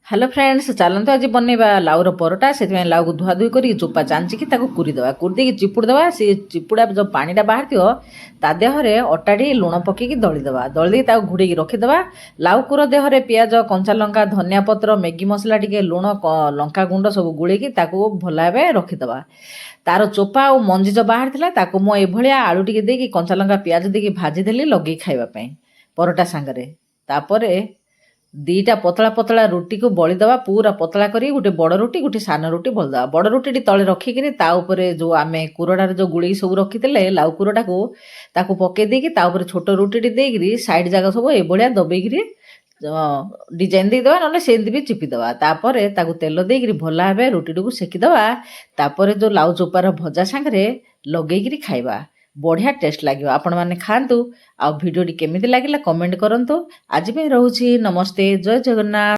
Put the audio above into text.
Hello friends चलते आज बनवा लाउर परोटा से लाउ को धुआ धुई कर चोपा चांचिकी कुरीदे कुरीदे चिपुड़ीदे सी चिपुड़ा जो पानीटा बाहर ता देहरे अटाड़ी लुण पकईकी दलीदे दली घोड़े रखीदे लाउ कुर देहरे पियाज कंचा लंका धनिया पत्र मैगी मसला टी लुण लंका गुंड सब गोलेकी भल भाव रखीदे तार चोपा और मंजी जो बाहर था मुझे आलू टी देकी कंचा लंका पियाज देकी भाजीदेली लगे खावाई परोटा सांगरे तापर दीटा पतला पतला रुटी को बलिदवा पूरा पतला करी गोटे बड़ रुटी गोटे सान रुटी बलिदवा बड़ रुटी तले रखिक जो आम कुरडार जो गुड़ी सब रखी लाउ कुरडा को पकई देकी छोट रुटी देकर साइड जगह सब ये दबेक डिजाइन देदेवा ना से भी चिपीदवा तापर तेल देकर भल भाव रुटी को सेकीदवा तापर जो लाउ चोपार भजा सांगे लगे खाइबा बढ़िया टेस्ट लगे आपण मैंने खातु आ भिडियोटी केमिति लगिला कमेंट करंतु आज भी रोची नमस्ते जय जगन्नाथ।